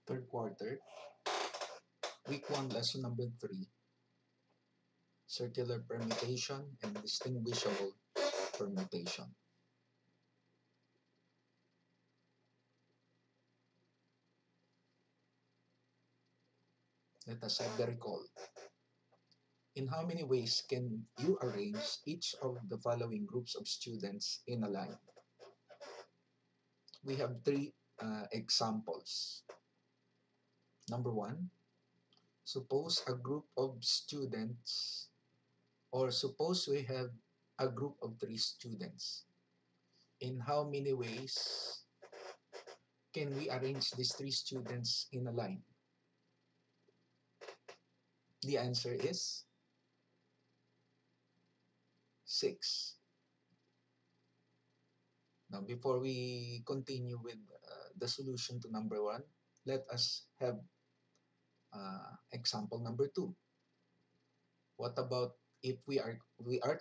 third quarter, week 1, lesson number 3, circular permutation and distinguishable permutation. Let us have the recall. In how many ways can you arrange each of the following groups of students in a line? We have 3 examples. Number 1, suppose a group of students, or suppose we have a group of 3 students. In how many ways can we arrange these 3 students in a line? The answer is 6. Now, before we continue with the solution to number 1, let us have example number 2. What about if we are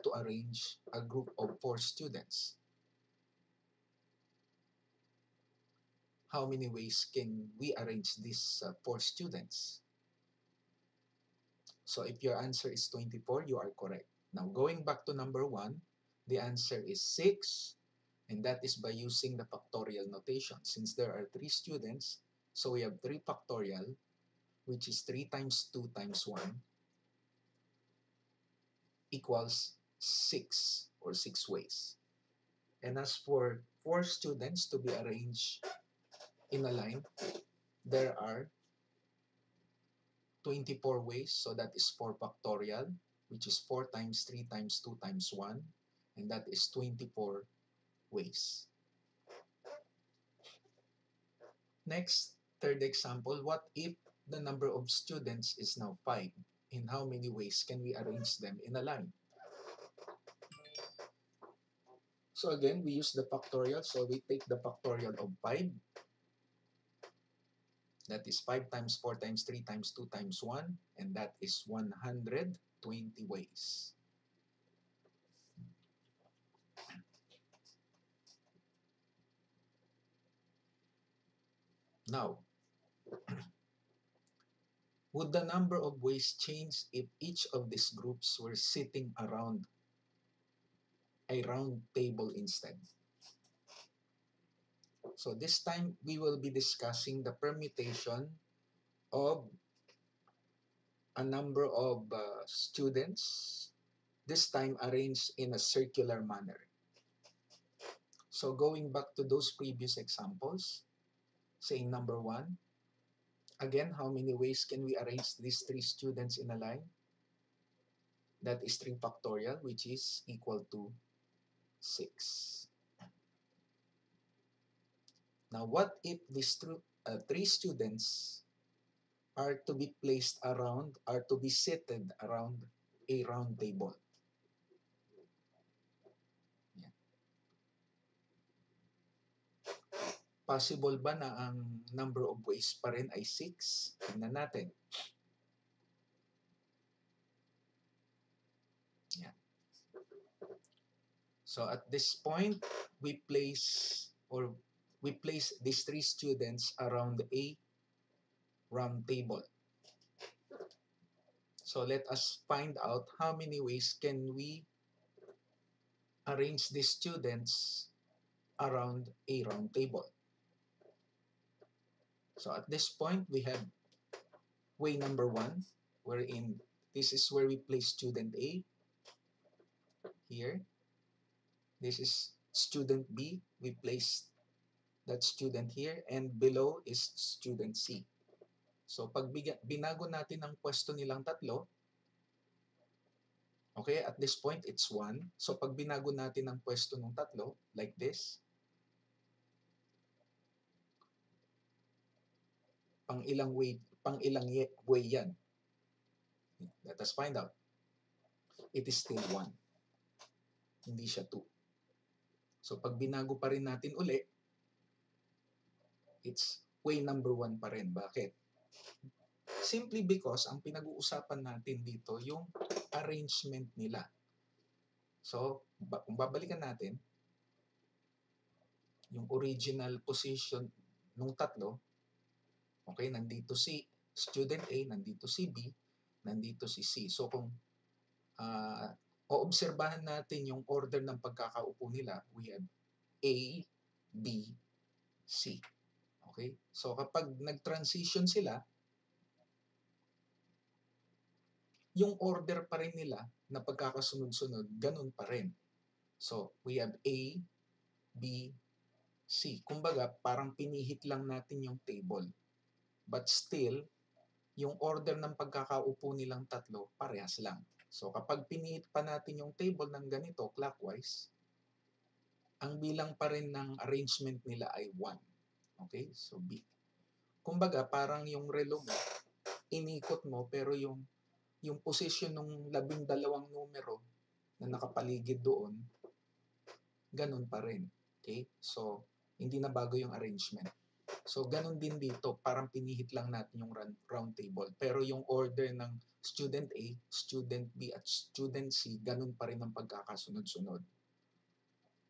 to arrange a group of 4 students? How many ways can we arrange these 4 students? So if your answer is 24, you are correct. Now, going back to number 1, the answer is 6, and that is by using the factorial notation. Since there are 3 students, so we have 3 factorial, which is 3 times 2 times 1, equals 6, or 6 ways. And as for 4 students to be arranged in a line, there are 24 ways, so that is 4 factorial, which is 4 times 3 times 2 times 1, and that is 24 ways. Next, third example, what if the number of students is now 5? In how many ways can we arrange them in a line? So again, we use the factorial, so we take the factorial of 5. That is 5 times 4 times 3 times 2 times 1, and that is 120 ways. Now, would the number of ways change if each of these groups were sitting around a round table instead? So this time, we will be discussing the permutation of a number of students, this time arranged in a circular manner. So going back to those previous examples, saying number 1, again, how many ways can we arrange these 3 students in a line? That is 3 factorial, which is equal to 6. Now, what if these 3 students are to be placed around, are to be seated around a round table? Yan. Possible ba na ang number of ways pa rin ay 6? Tingnan natin. Yan. So at this point, we place these 3 students around a round table. So let us find out how many ways can we arrange these students around a round table. So at this point, we have way number 1, wherein this is where we place student A. Here. This is student B. We place that student here. And below is student C. So pag binago natin ang pwesto nilang tatlo, okay, at this point, it's 1. So pag binago natin ang pwesto ng tatlo, like this, pang ilang way yan? Let us find out. It is still 1. Hindi siya 2. So pag binago pa rin natin uli, it's way number 1 pa rin. Bakit? Simply because ang pinag-uusapan natin dito yung arrangement nila. So, kung babalikan natin, yung original position nung tatlo, Okay, nandito si student A, nandito si B, nandito si C. So kung oobserbahan natin yung order ng pagkakaupo nila, we have A, B, C. Okay? So kapag nag-transition sila, yung order pa rin nila na pagkakasunod-sunod, ganun pa rin. So we have A, B, C. Kumbaga, parang pinihit lang natin yung table. But still, yung order ng pagkakaupo nilang tatlo, parehas lang. So kapag pinihit pa natin yung table ng ganito, clockwise, ang bilang pa rin ng arrangement nila ay 1. Okay? So B. Kumbaga, parang yung relo mo, inikot mo, pero yung position ng 12 numero na nakapaligid doon, ganun pa rin. Okay? So, hindi na bago yung arrangement. So, ganun din dito, parang pinihit lang natin yung round table. Pero yung order ng student A, student B, at student C, ganun pa rin ang pagkakasunod-sunod.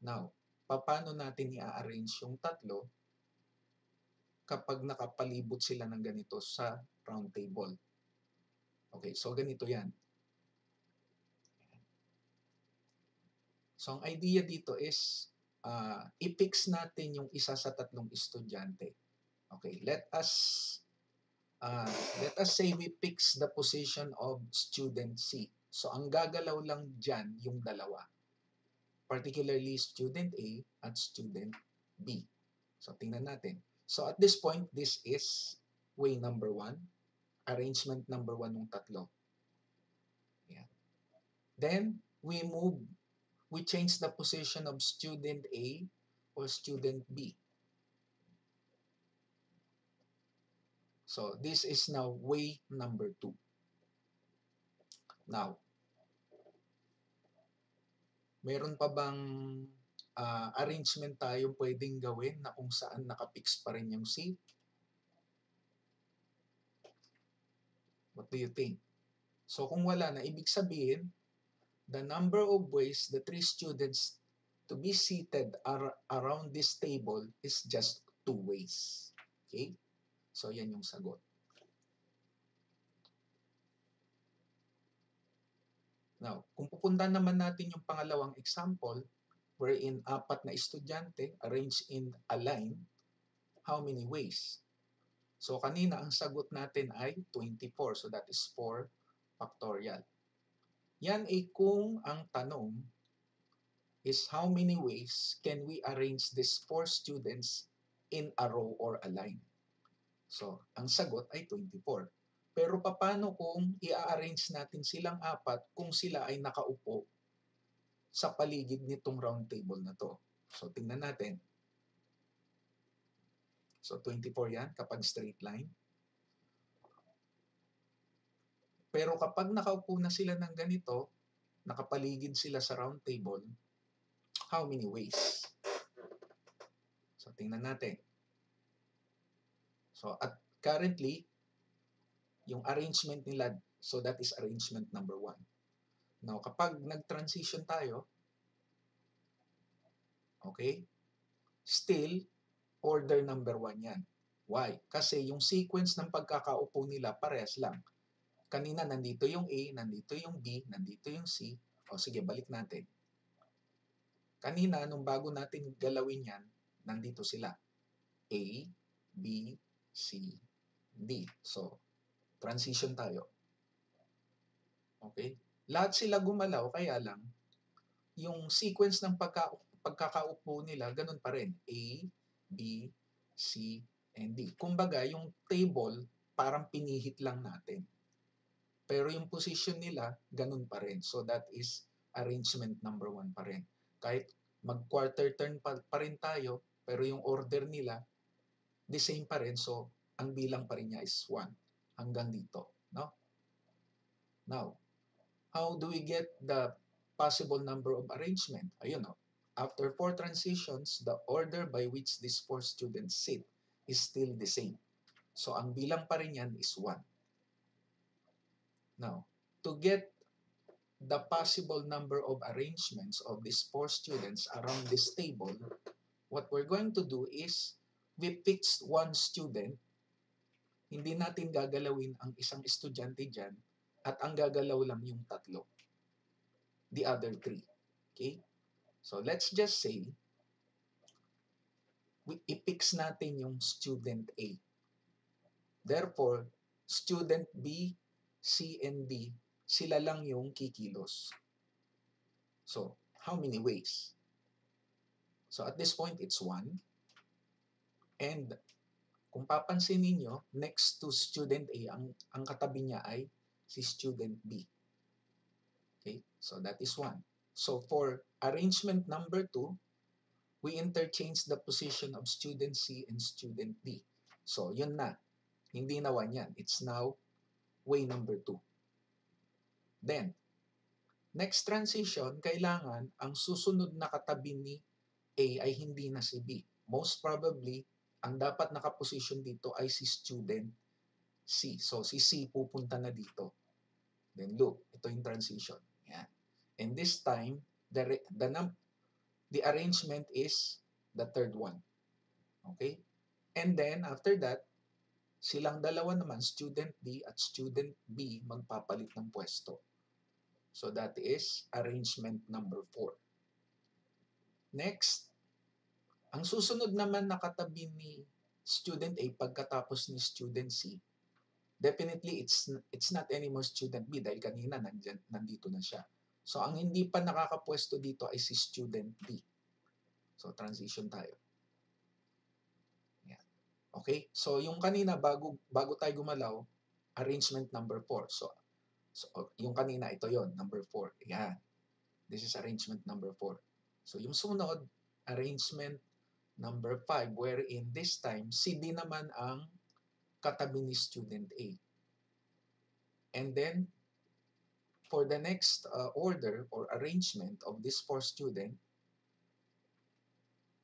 Now, paano natin i-arrange yung tatlo kapag nakapalibot sila ng ganito sa round table? Okay, so ganito yan. So, ang idea dito is, i-fix natin yung isa sa tatlong estudyante. Okay, let us say we fix the position of student C. So, ang gagalaw lang dyan yung dalawa. Particularly student A at student B. So, tingnan natin. So, at this point, this is way number 1. Arrangement number 1 ng tatlo. Ayan. Then, we change the position of student A or student B. So, this is now way number 2. Now, meron pa bang arrangement tayong pwedeng gawin na kung saan nakapix pa rin yung C? What do you think? So, kung wala na, ibig sabihin, the number of ways the 3 students to be seated around this table is just 2 ways. Okay? So, yan yung sagot. Now, kung pupunta naman natin yung pangalawang example, wherein 4 na estudyante arranged in a line, how many ways? So, kanina ang sagot natin ay 24. So, that is 4 factorial. Yan ay kung ang tanong is how many ways can we arrange these 4 students in a row or a line? So, ang sagot ay 24. Pero paano kung i-arrange natin silang 4 kung sila ay nakaupo sa paligid nitong round table na to? So, tingnan natin. So, 24 yan kapag straight line. Pero kapag nakaupo na sila ng ganito, nakapaligid sila sa round table, how many ways? So, tingnan natin. So, at currently, yung arrangement nila, so that is arrangement number 1. Now, kapag nag-transition tayo, okay, still, order number 1 yan. Why? Kasi yung sequence ng pagkakaupo nila parehas lang. Kanina, nandito yung A, nandito yung B, nandito yung C. O sige, balik natin. Kanina, nung bago natin galawin yan, nandito sila. A, B, C, D. So, transition tayo. Okay? Lahat sila gumalaw, kaya lang, yung sequence ng pagkakaupo nila, ganun pa rin. A, B, C, and D. Kumbaga, yung table, parang pinihit lang natin. Pero yung position nila, ganun pa rin. So, that is arrangement number 1 pa rin. Kahit mag-quarter turn pa rin tayo, pero yung order nila, the same pa rin. So, ang bilang pa rin niya is 1 hanggang dito. No? Now, how do we get the possible number of arrangement? Ayun, no? After 4 transitions, the order by which these 4 students sit is still the same. So, ang bilang pa rin yan is 1. Now, to get the possible number of arrangements of these 4 students around this table, what we're going to do is we fixed one student Hindi natin gagalawin ang isang estudyante dyan at ang gagalaw lang yung tatlo. The other three. Okay? So let's just say, i-fix natin yung student A. Therefore, student B, C, and D, sila lang yung kikilos. So, how many ways? So, at this point, it's 1. And kung papansin ninyo, next to student A, ang katabi niya ay si student B. Okay? So, that is 1. So, for arrangement number 2, we interchange the position of student C and student D. So, yun na. Hindi na 1 yan. It's now way number 2. Then, next transition, kailangan ang susunod na katabi ni A ay hindi na si B. Most probably, ang dapat nakaposition dito ay si student C. So, si C pupunta na dito. Then look, ito yung transition. Yan. And this time, the arrangement is the third one. Okay? And then, after that, silang dalawa naman, student D at student B, magpapalit ng pwesto. So that is arrangement number 4. Next, ang susunod naman na katabi ni student A pagkatapos ni student C, definitely it's not anymore student B dahil kanina nandito na siya. So ang hindi pa nakakapwesto dito ay si student D. So transition tayo. Yan. Okay? So yung kanina bago tayo gumalaw, arrangement number 4. So yung kanina ito yon, number 4. Yan. This is arrangement number 4. So yung sunod, arrangement number 5, wherein this time, si D naman ang katabi ni student A. And then, for the next order or arrangement of this 4 student,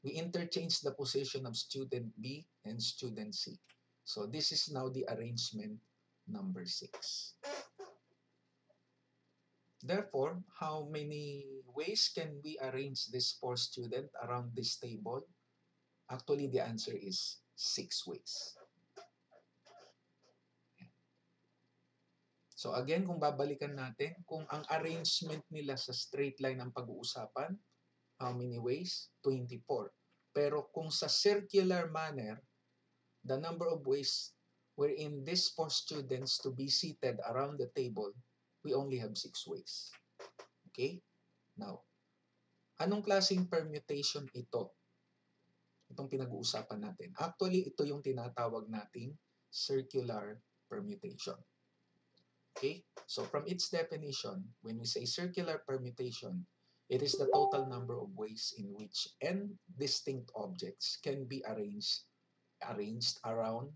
we interchange the position of student B and student C. So this is now the arrangement number 6. Therefore, how many ways can we arrange this 4 student around this table? Actually, the answer is 6 ways. So again, kung babalikan natin, kung ang arrangement nila sa straight line ang pag-uusapan, how many ways? 24. Pero kung sa circular manner, the number of ways wherein these 4 students to be seated around the table, we only have 6 ways. Okay? Now, anong klaseng permutation ito? Itong pinag-uusapan natin. Actually, ito yung tinatawag nating circular permutation. Okay? So from its definition, when we say circular permutation, it is the total number of ways in which n distinct objects can be arranged around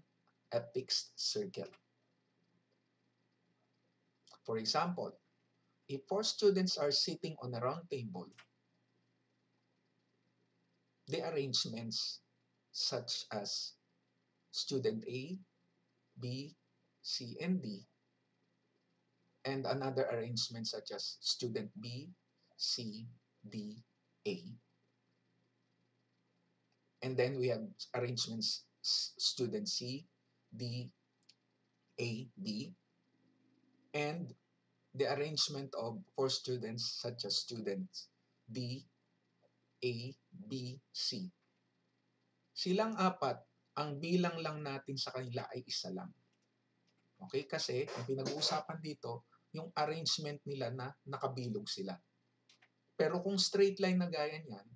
a fixed circle. For example, if 4 students are sitting on a round table, the arrangements such as student A, B, C, and D, and another arrangement such as student B, C, D, A. And then we have arrangements student C, D, A, B, and the arrangement of 4 students such as students D, A, B, C. Silang apat, ang bilang lang natin sa kanila ay isa lang. Okay? Kasi ang pinag-uusapan dito, yung arrangement nila na nakabilog sila. Pero kung straight line na gaya niyan,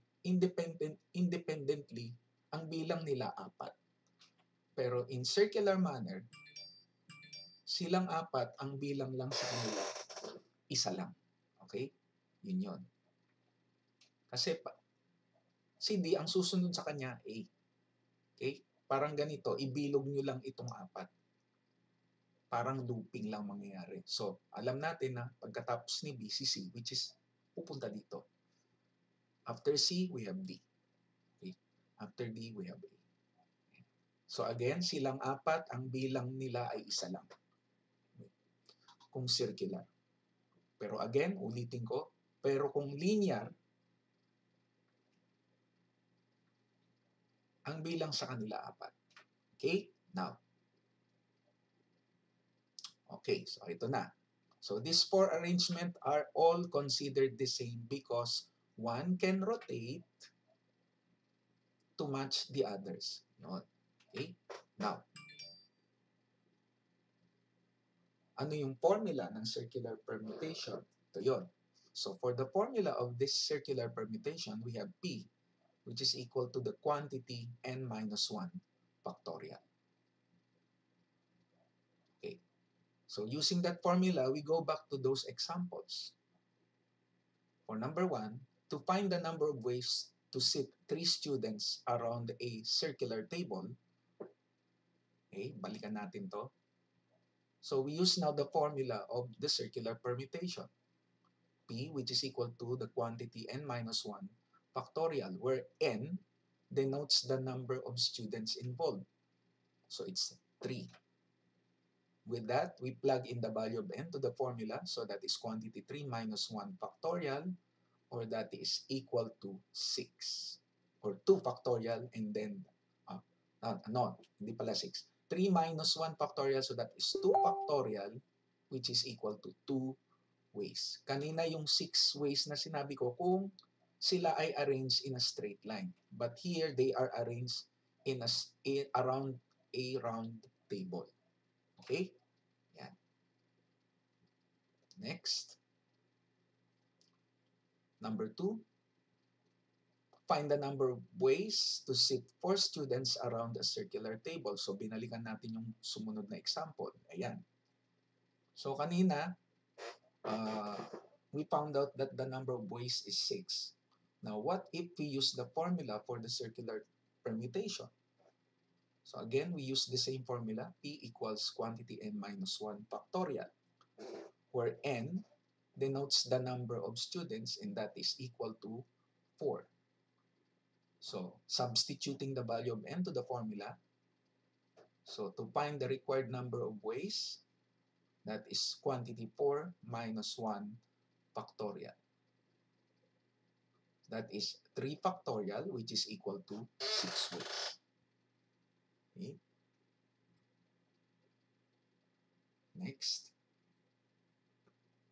independently, ang bilang nila 4. Pero in circular manner, silang 4, ang bilang lang sa kanila, isa lang. Okay? Yun yun. Kasi si D, ang susunod sa kanya, A. Okay? Parang ganito, ibilog nyo lang itong 4. Parang looping lang mangyayari. So, alam natin na pagkatapos ni B, si C, which is pupunta dito. After C, we have D. Okay? After D, we have A. So again, silang 4, ang bilang nila ay isa lang. Kung circular. Pero again, ulitin ko, pero kung linear, ang bilang sa kanila 4. Okay? Now, Okay, so ito na. So these four arrangement are all considered the same because one can rotate to match the others. Yun. Okay? Now, ano yung formula ng circular permutation? Ito yun. So for the formula of this circular permutation, we have P, which is equal to the quantity n minus 1 factorial. Okay. So using that formula, we go back to those examples. For number 1, to find the number of ways to sit 3 students around a circular table, okay, balikan natin to. So we use now the formula of the circular permutation. P, which is equal to the quantity n minus 1 factorial, where n denotes the number of students involved. So it's 3. With that, we plug in the value of n to the formula. So that is quantity 3 minus 1 factorial, or that is equal to 6. Or 2 factorial, and then, hindi pala 6. 3 minus 1 factorial, so that is 2 factorial, which is equal to 2 ways. Kanina yung 6 ways na sinabi ko kung sila ay arranged in a straight line. But here, they are arranged around a round table. Okay? Yan. Next. Number 2, find the number of ways to sit 4 students around a circular table. So, binalikan natin yung sumunod na example. Ayan. So, kanina, we found out that the number of ways is 6. Now, what if we use the formula for the circular permutation? So, again, we use the same formula, P equals quantity n minus 1 factorial, where n denotes the number of students, and that is equal to 4. So, substituting the value of n to the formula, so to find the required number of ways, that is quantity 4 minus 1 factorial. That is 3 factorial, which is equal to 6 ways. Okay. Next.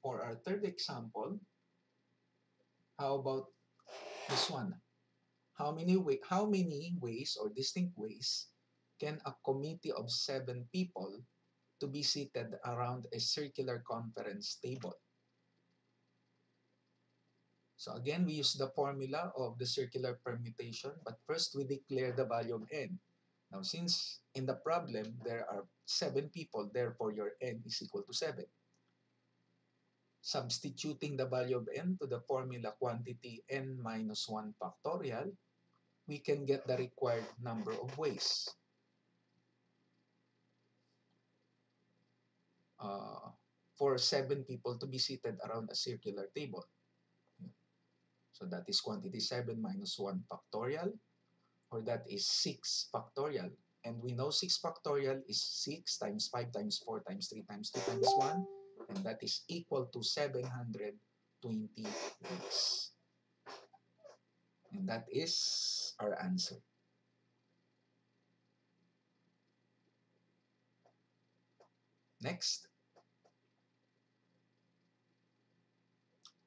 For our third example, how about this one? How many ways or distinct ways can a committee of 7 people to be seated around a circular conference table? So again, we use the formula of the circular permutation, but first we declare the value of n. Now, since in the problem there are 7 people, therefore your n is equal to 7. Substituting the value of n to the formula quantity n minus 1 factorial, we can get the required number of ways. For 7 people to be seated around a circular table. So that is quantity 7 minus 1 factorial, or that is 6 factorial. And we know 6 factorial is 6 times 5 times 4 times 3 times 2 times 1, and that is equal to 720 ways. And that is our answer. Next.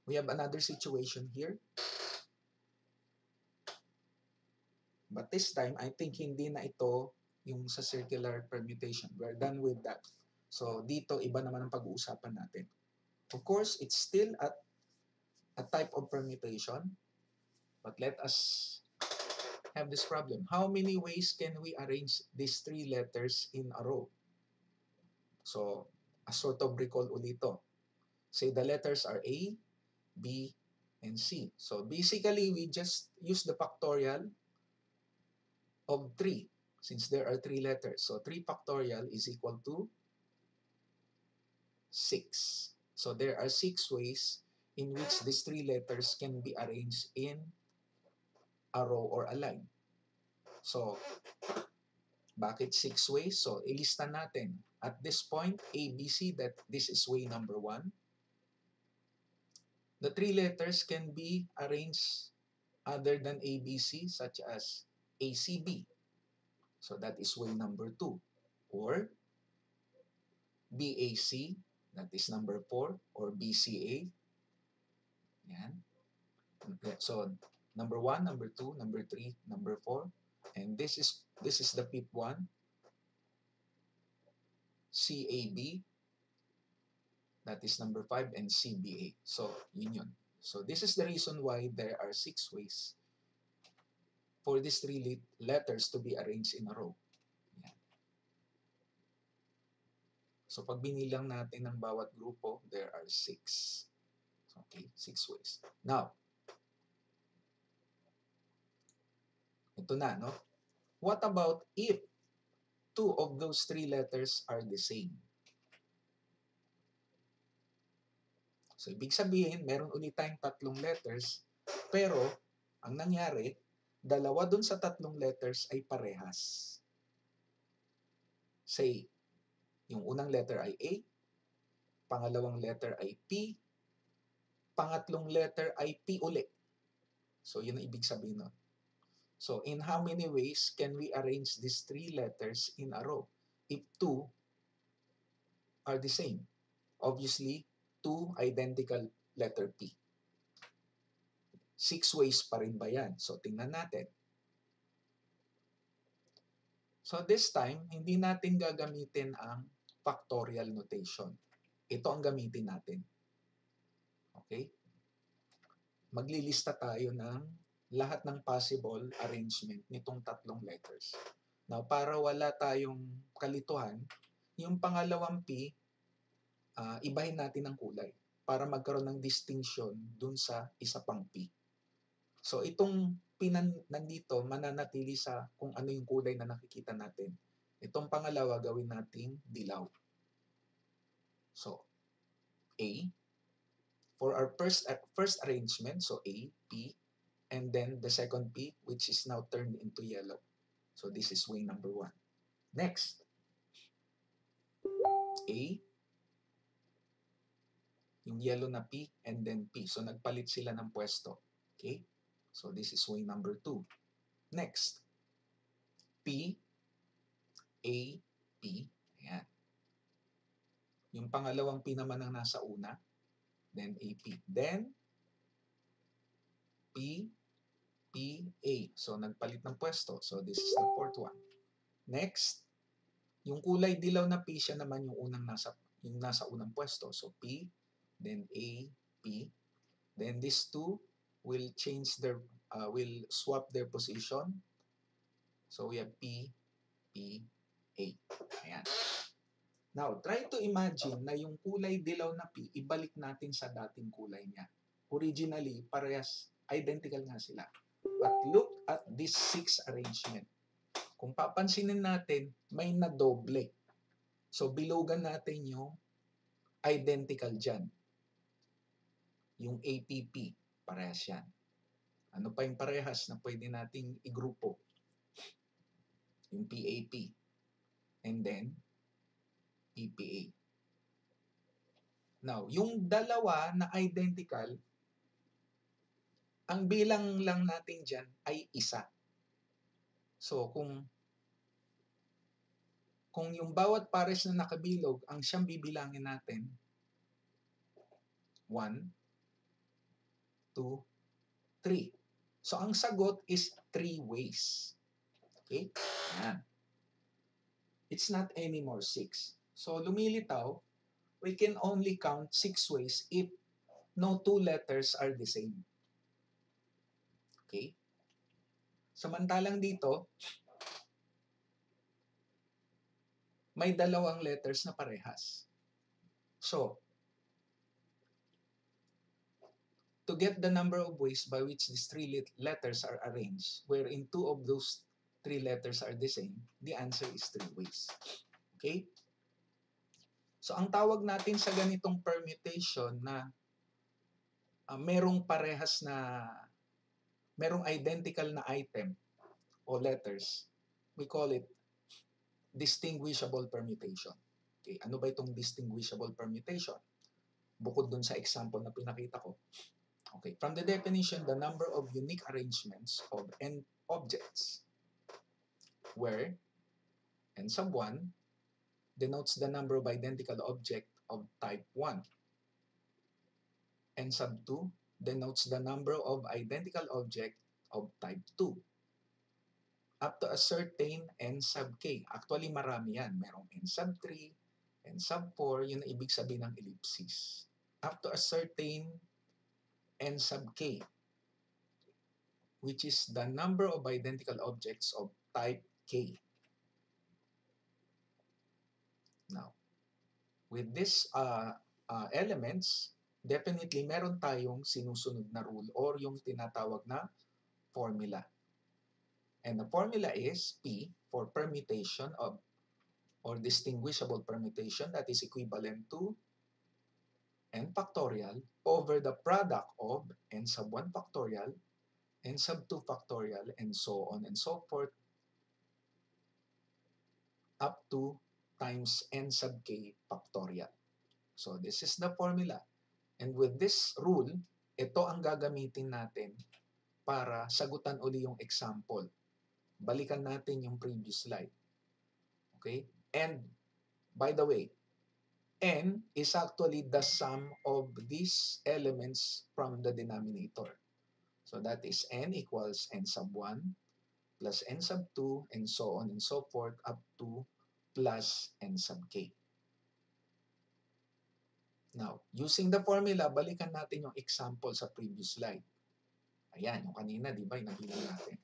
We have another situation here. But this time, I think hindi na ito yung sa circular permutation. We're done with that. So, dito, iba naman ang pag-uusapan natin. Of course, it's still a type of permutation. But let us have this problem. How many ways can we arrange these 3 letters in a row? So, a sort of recall ulito. Say the letters are A, B, and C. So basically, we just use the factorial of 3 since there are 3 letters. So 3 factorial is equal to 6. So there are 6 ways in which these 3 letters can be arranged in a row or a line. So, bakit 6 ways? So, ilista natin. At this point, A, B, C, that this is way number 1. The 3 letters can be arranged other than A, B, C, such as A, C, B. So that is way number 2. Or BAC, that is number 4, or BCA. Yan. So, number 1, number 2, number 3, number 4. And this is the fifth one, CAB, that is number 5, and CBA. So, yun. So, this is the reason why there are 6 ways for these 3 letters to be arranged in a row. Yan. So, pag binilang natin ng bawat grupo, there are 6. Okay, 6 ways. Now, ito na, no? What about if 2 of those 3 letters are the same? So, ibig sabihin, meron ulit tayong 3 letters, pero, ang nangyari, 2 dun sa 3 letters ay parehas. Say, yung unang letter ay A, pangalawang letter ay P, pangatlong letter ay P ulit. So, yun ang ibig sabihin nun. So, in how many ways can we arrange these 3 letters in a row? If 2 are the same. Obviously, 2 identical letter P. 6 ways pa rin ba yan? So, tingnan natin. So, this time, hindi natin gagamitin ang factorial notation. Ito ang gamitin natin. Okay? Maglilista tayo ng lahat ng possible arrangement nitong 3 letters. Now, para wala tayong kalituhan, yung pangalawang P, ibahin natin ng kulay para magkaroon ng distinction dun sa isa pang P. So, itong P nandito, mananatili sa kung ano yung kulay na nakikita natin. Itong pangalawa, gawin nating dilaw. So, A. For our first arrangement, so A, P, and then the second P, which is now turned into yellow. So, this is way number 1. Next, A, yung yellow na P, and then P. So, nagpalit sila ng pwesto. Okay? So, this is way number 2. Next, P, A, P. Ayan. Yung pangalawang P naman ang nasa una. Then, AP. Then, P, P, A. So, nagpalit ng pwesto. So, this is the fourth one. Next, yung kulay dilaw na P, siya naman yung nasa unang pwesto. So, P, then A, P. Then, these two will swap their position. So, we have P, P, A. Ayan. Now, try to imagine na yung kulay dilaw na P, ibalik natin sa dating kulay niya. Originally, parehas, identical nga sila. But look at this 6 arrangement. Kung papansinin natin, may nadoble. So, bilugan natin yung identical dyan. Yung APP, parehas yan. Ano pa yung parehas na pwede nating igrupo? Yung PAP. And then, PPA. Now, yung dalawa na identical, ang bilang lang natin dyan ay isa. So, kung yung bawat pares na nakabilog, ang siyang bibilangin natin, 1, 2, 3. So, ang sagot is 3 ways. Okay? Yan. It's not anymore 6. So, lumilitaw, we can only count 6 ways if no 2 letters are the same. Okay? Samantalang dito, may dalawang letters na parehas. So, to get the number of ways by which these 3 letters are arranged, wherein 2 of those 3 letters are the same, the answer is 3 ways. Okay? So, ang tawag natin sa ganitong permutation na merong identical na item o letters, we call it distinguishable permutation. Okay, ano ba itong distinguishable permutation? Bukod dun sa example na pinakita ko. Okay, from the definition, the number of unique arrangements of n objects where n sub 1, denotes the number of identical objects of type 1. N sub 2 denotes the number of identical objects of type 2. Up to a certain N sub k. Actually, marami yan. Merong N sub 3, N sub 4, yun ang ibig sabihin ng ellipsis. Up to a certain N sub k, which is the number of identical objects of type k. Now, with these elements, definitely meron tayong sinusunod na rule or yung tinatawag na formula. And the formula is P for permutation of or distinguishable permutation, that is equivalent to n factorial over the product of n sub 1 factorial, n sub 2 factorial, and so on and so forth up to times n sub k factorial. So this is the formula. And with this rule, ito ang gagamitin natin para sagutan uli yung example. Balikan natin yung previous slide. Okay? And by the way, n is actually the sum of these elements from the denominator. So that is n equals n sub 1 plus n sub 2 and so on and so forth up to plus n sub k. Now, using the formula, balikan natin yung example sa previous slide. Ayan, yung kanina, di ba, yung nabilang natin.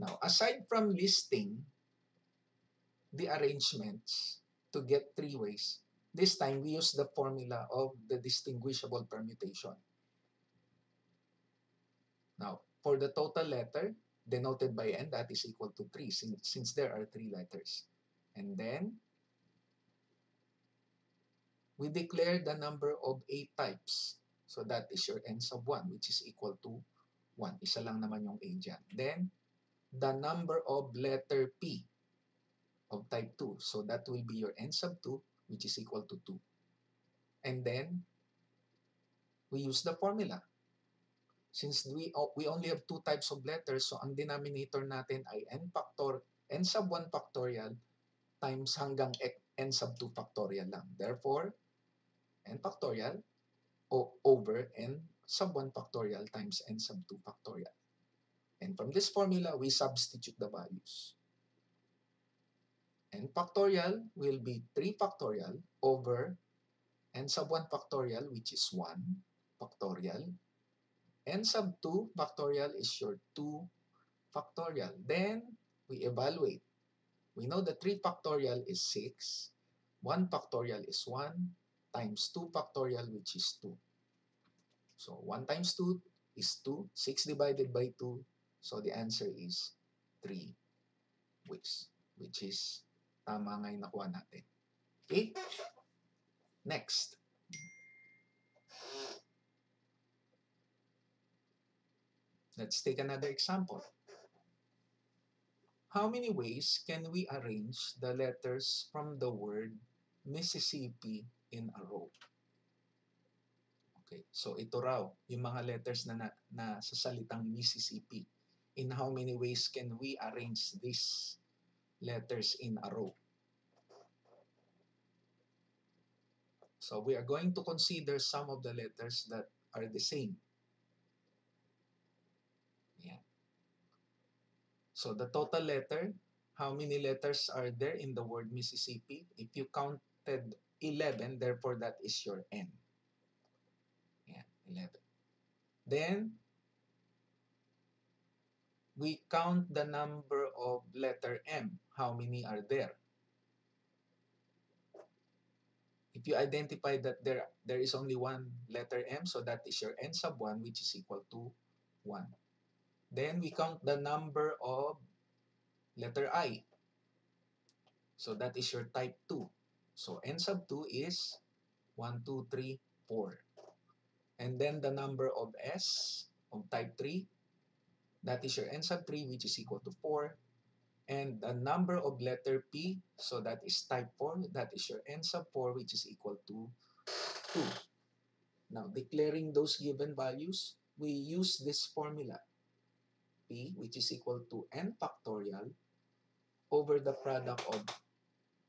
Now, aside from listing the arrangements to get three ways, this time we use the formula of the distinguishable permutation. Now, for the total letter denoted by n, that is equal to 3 since there are 3 letters. And then, we declare the number of 8 types. So that is your n sub 1, which is equal to 1. Isa lang naman yung a dyan. Then, the number of letter P of type 2. So that will be your n sub 2, which is equal to 2. And then, we use the formula. Since we only have 2 types of letters, so ang denominator natin ay n sub 1 factorial times hanggang n sub 2 factorial lang. Therefore, n factorial over n sub 1 factorial times n sub 2 factorial. And from this formula, we substitute the values. N factorial will be 3 factorial over n sub 1 factorial, which is 1 factorial. N sub 2 factorial is your 2 factorial. Then, we evaluate. We know that 3 factorial is 6. 1 factorial is 1 times 2 factorial, which is 2. So, 1 times 2 is 2. 6 divided by 2. So, the answer is 3 weeks, which is tama nga yung nakuha natin. Okay? Next. Let's take another example. How many ways can we arrange the letters from the word Mississippi in a row? Okay, so ito raw, yung mga letters na sa salitang Mississippi. In how many ways can we arrange these letters in a row? So we are going to consider some of the letters that are the same. Yeah. So the total letter, how many letters are there in the word Mississippi? If you counted 11, therefore that is your N. Yeah, 11. Then, we count the number of letter M. How many are there? If you identify that there is only one letter M, so that is your N sub 1, which is equal to 1. Then, we count the number of letter I. So that is your type 2. So N sub 2 is 1, 2, 3, 4. And then the number of S of type 3, that is your N sub 3, which is equal to 4. And the number of letter P, so that is type 4, that is your N sub 4, which is equal to 2. Now, declaring those given values, we use this formula. P, which is equal to N factorial over the product of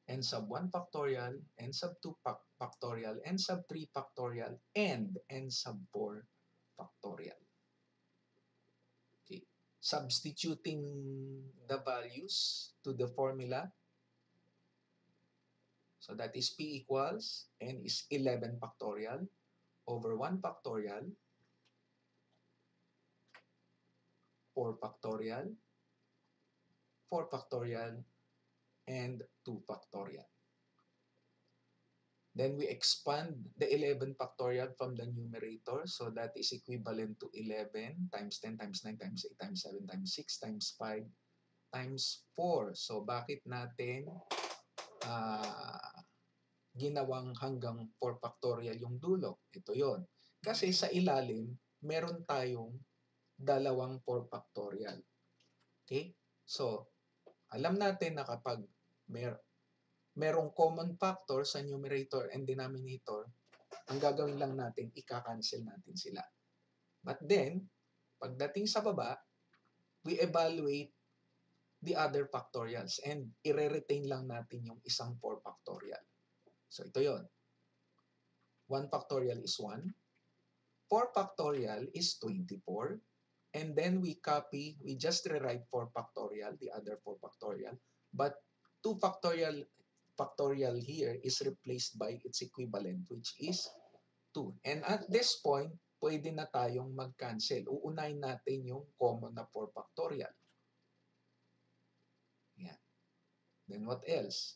n sub 1 factorial, n sub 2 factorial, n sub 3 factorial, and n sub 4 factorial. Okay. Substituting the values to the formula. So that is P equals n is 11 factorial over 1 factorial, 4 factorial, 4 factorial, and 2 factorial. Then we expand the 11 factorial from the numerator. So that is equivalent to 11 times 10 times 9 times 8 times 7 times 6 times 5 times 4. So bakit natin ginawang hanggang 4 factorial yung dulo? Ito yon. Kasi sa ilalim, meron tayong dalawang 4 factorial. Okay? So, alam natin na kapag merong common factor sa numerator and denominator, ang gagawin lang natin, ika-cancel natin sila. But then, pagdating sa baba, we evaluate the other factorials and i-retain lang natin yung isang 4 factorial. So, ito yon. 1 factorial is 1. 4 factorial is 24. And then we just rewrite 4 factorial, the other 4 factorial. But 2 factorial here is replaced by its equivalent, which is 2. And at this point, pwede na tayong mag-cancel. Uunahin natin yung common na 4 factorial. Yan. Then what else?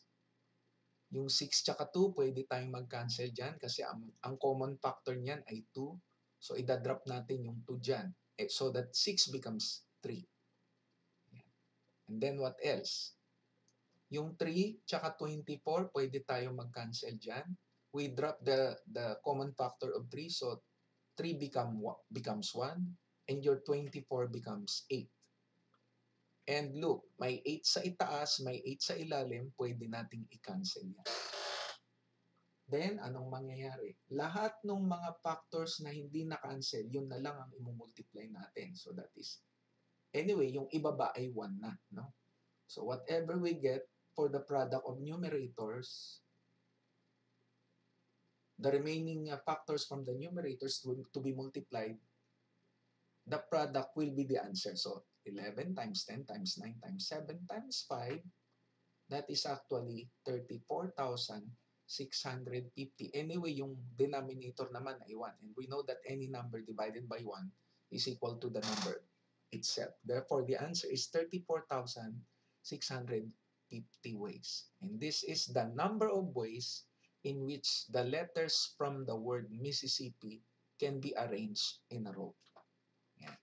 Yung 6 tsaka 2, pwede tayong mag-cancel dyan kasi ang common factor niyan ay 2. So, idadrop natin yung 2 dyan. So that 6 becomes 3. Yan. And then what else? Yung 3 tsaka 24, pwede tayong mag-cancel dyan. We drop the common factor of 3, so 3 becomes 1, and your 24 becomes 8. And look, may 8 sa itaas, may 8 sa ilalim, pwede nating i-cancel yan. Then, anong mangyayari? Lahat ng mga factors na hindi na-cancel, yun na lang ang imumultiply natin. So that is, anyway, yung ibaba ay 1 na. No? So whatever we get for the product of numerators, the remaining factors from the numerators to be multiplied, the product will be the answer. So 11 times 10 times 9 times 7 times 5, that is actually 34,650. Anyway, yung denominator naman ay 1. And we know that any number divided by 1 is equal to the number itself. Therefore, the answer is 34,650 ways. And this is the number of ways in which the letters from the word Mississippi can be arranged in a row. Yan.